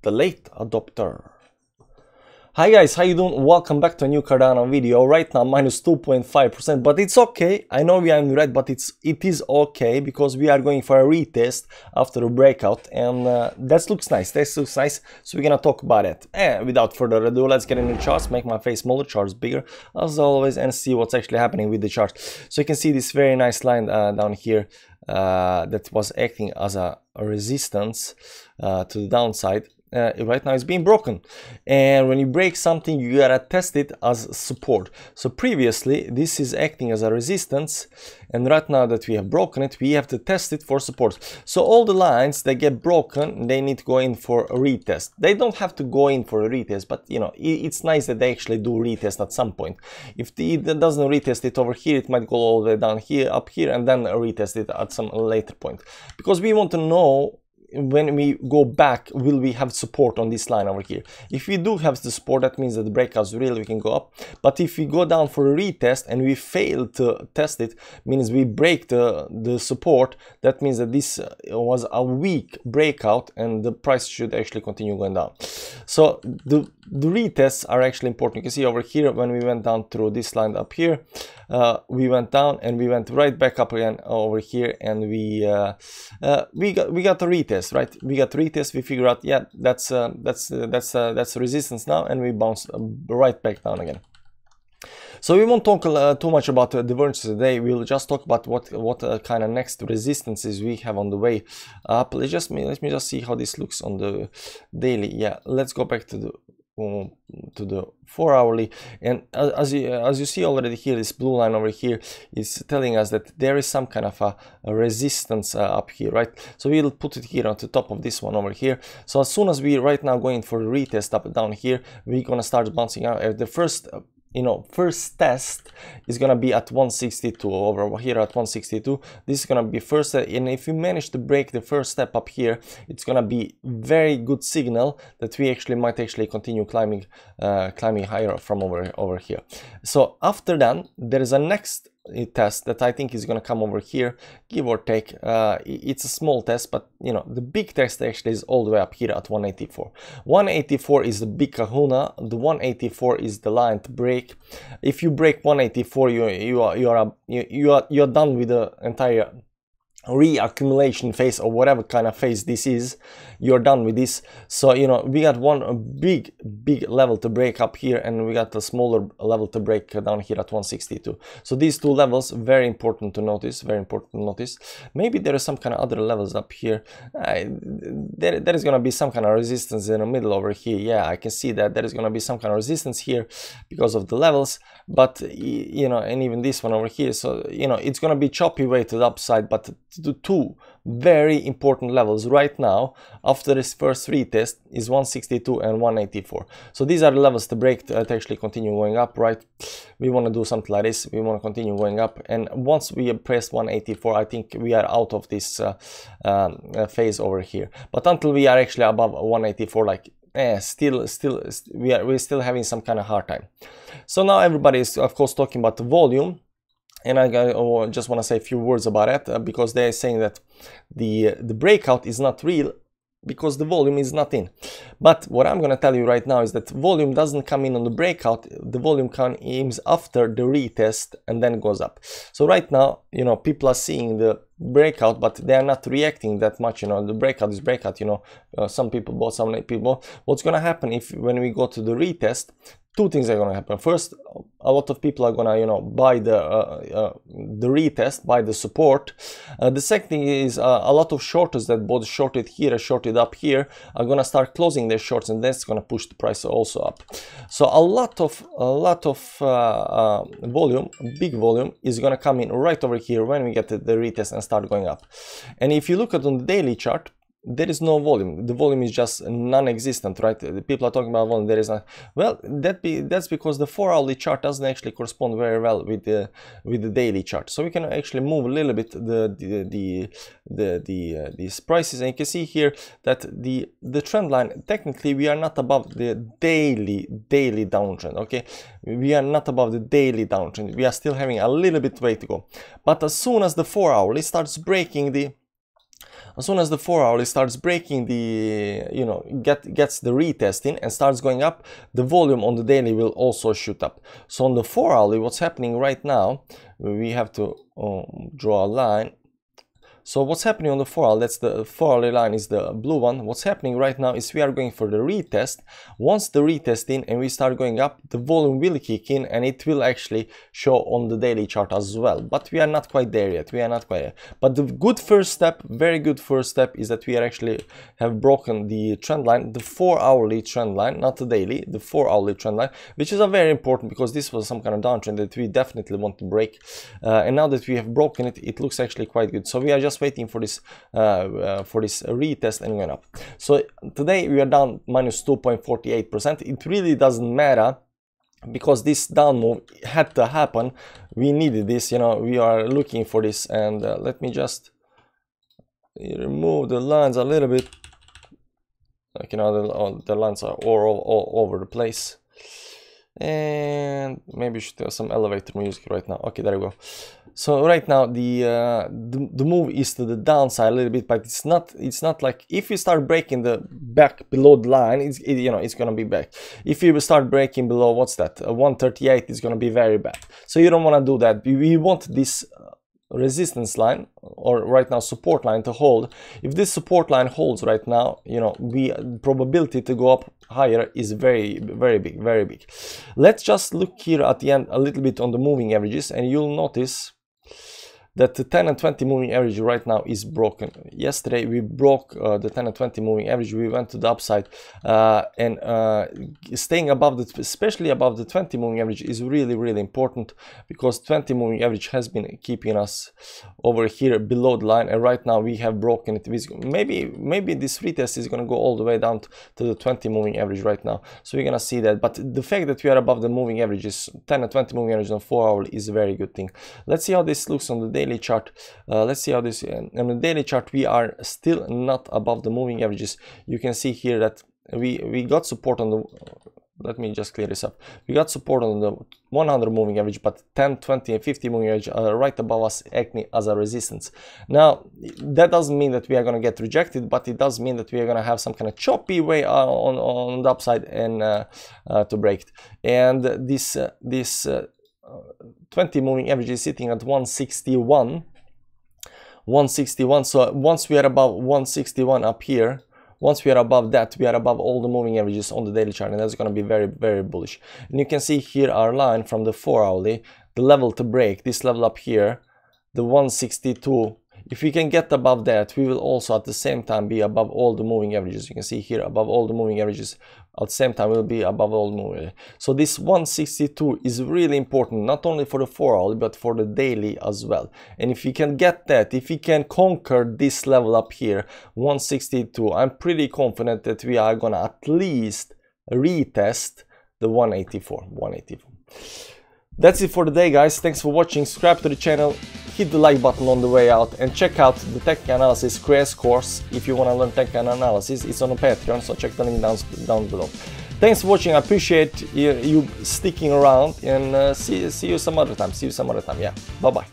the late adopter. Hi guys, how you doing? Welcome back to a new Cardano video. Right now minus 2.5%, but it's okay. I know we are in red, but it is okay because we are going for a retest after a breakout, and that looks nice. That looks nice. So we're gonna talk about it. And without further ado, let's get into the charts. Make my face smaller, charts bigger as always, and see what's actually happening with the chart. So you can see this very nice line down here that was acting as a resistance to the downside. Right now it's being broken, and when you break something you gotta test it as support. So previously this is acting as a resistance, and right now that we have broken it, we have to test it for support. So all the lines that get broken, they need to go in for a retest. They don't have to go in for a retest, but you know, it's nice that they actually do retest at some point. If it doesn't retest it over here, it might go all the way down here, up here, and then retest it at some later point, because we want to know when we go back, will we have support on this line over here? If we do have the support, that means that the breakouts really we can go up. But if we go down for a retest and we fail to test it, means we break the support, that means that this was a weak breakout and the price should actually continue going down. So the retests are actually important. You can see over here when we went down through this line up here, we went down and we went right back up again over here, and we got the retest. Right, we got retest. We figure out, yeah, that's resistance now, and we bounce right back down again. So we won't talk too much about divergence today. We'll just talk about what kind of next resistances we have on the way up. Let me just see how this looks on the daily. Yeah, let's go back to the 4-hourly, and as you see already here, this blue line over here is telling us that there is some kind of a resistance up here, right? So we'll put it here on the top of this one over here. So as soon as we right now going for the retest up down here, we're gonna start bouncing out. The first first test is gonna be at 162 over here at 162. This is gonna be first, and if we manage to break the first step up here, it's gonna be very good signal that we might continue climbing higher from over here. So after that, there is a next test that I think is going to come over here, give or take. It's a small test, but you know, the big test actually is all the way up here at 184. 184 is the big kahuna. The 184 is the line to break. If you break 184, you're done with the entire reaccumulation phase, or whatever kind of phase this is. You're done with this. So you know, we got one big level to break up here, and we got a smaller level to break down here at 162. So these two levels, very important to notice, maybe there is some kind of other levels up here. There is going to be some kind of resistance in the middle over here. Yeah, I can see that there is going to be some kind of resistance here because of the levels, but you know, and even this one over here. So you know, it's going to be choppy way to the upside, but the two very important levels right now after this first retest is 162 and 184. So these are the levels to break to actually continue going up, right? We want to do something like this. We want to continue going up, and once we press 184, I think we are out of this phase over here. But until we are actually above 184, like we're still having some kind of hard time. So now everybody is of course talking about the volume, and I just want to say a few words about it, because they're saying that the breakout is not real because the volume is not in. But what I'm going to tell you right now is that volume doesn't come in on the breakout. The volume comes after the retest and then goes up. So right now, you know, people are seeing the breakout, but they are not reacting that much. You know, the breakout is breakout. You know, some people bought, some people. What's going to happen when we go to the retest? Two things are going to happen. First, a lot of people are going to, you know, buy the retest, buy the support. The second thing is a lot of shorters that bought shorted here, shorted up here, are going to start closing their shorts, and that's going to push the price also up. So a lot of volume, big volume, is going to come in right over here when we get the retest and start going up. And if you look at on the daily chart, there is no volume. The volume is just non-existent, right? The people are talking about volume. There is not. Well, that's because the 4-hourly chart doesn't actually correspond very well with the daily chart. So we can actually move a little bit these prices, and you can see here that the trend line, technically we are not above the daily downtrend. Okay, we are not above the daily downtrend. We are still having a little bit way to go. But as soon as the 4-hourly starts breaking As soon as the 4 hourly starts breaking the, gets the retest in and starts going up, the volume on the daily will also shoot up. So on the 4 hourly, what's happening right now, we have to draw a line. So what's happening on the 4 hourly, that's the 4 hourly line is the blue one. What's happening right now is we are going for the retest. Once the retest in and we start going up, the volume will kick in and it will actually show on the daily chart as well. But we are not quite there yet. We are not quite there. But the good first step, very good first step, is that we are actually have broken the trend line, the 4 hourly trend line, not the daily, the 4 hourly trend line, which is a very important because this was some kind of downtrend that we definitely want to break. And now that we have broken it, it looks actually quite good. So we are just waiting for this retest and going up. So today we are down minus 2.48%. It really doesn't matter because this down move had to happen. We needed this, we are looking for this. And let me just remove the lines a little bit. Like, the lines are all over the place. And maybe we should have some elevator music right now. Okay, there we go. So right now the move is to the downside a little bit, but it's not like if you start breaking the back below the line, it's gonna be back. If you start breaking below, what's that, 138, it's gonna be very bad. So you don't want to do that. We want this resistance line, or right now support line, to hold. If this support line holds right now, the probability to go up higher is very big. Let's just look here at the end a little bit on the moving averages, and you'll notice that the 10 and 20 moving average right now is broken. Yesterday we broke the 10 and 20 moving average. We went to the upside, and staying above especially above the 20 moving average is really important, because 20 moving average has been keeping us over here below the line, and right now we have broken it. Maybe this retest is going to go all the way down to the 20 moving average right now, so we're going to see that. But the fact that we are above the moving averages, 10 and 20 moving average on 4 hour, is a very good thing. Let's see how this looks on the daily chart. Let's see how this on the daily chart. We are still not above the moving averages. You can see here that we got support on the, let me just clear this up. We got support on the 100 moving average, but 10, 20 and 50 moving average are right above us, acting as a resistance. Now that doesn't mean that we are going to get rejected, but it does mean that we are going to have some kind of choppy way on the upside and to break it. And this 20 moving average is sitting at 161. So once we are above 161 up here, once we are above that, we are above all the moving averages on the daily chart, and that's going to be very bullish. And you can see here our line from the 4 hourly, the level to break, this level up here, the 162. If we can get above that, we will also at the same time be above all the moving averages. You can see here above all the moving averages. At the same time, we'll be above all the moving averages. So this 162 is really important, not only for the 4 hourly, but for the daily as well. And if you can get that, if we can conquer this level up here, 162, I'm pretty confident that we are gonna at least retest the 184. That's it for today, guys. Thanks for watching. Subscribe to the channel, hit the like button on the way out, and check out the technical analysis crash course if you want to learn technical analysis. It's on Patreon, so check the link down below. Thanks for watching. I appreciate you sticking around, and see you some other time. Yeah, bye bye.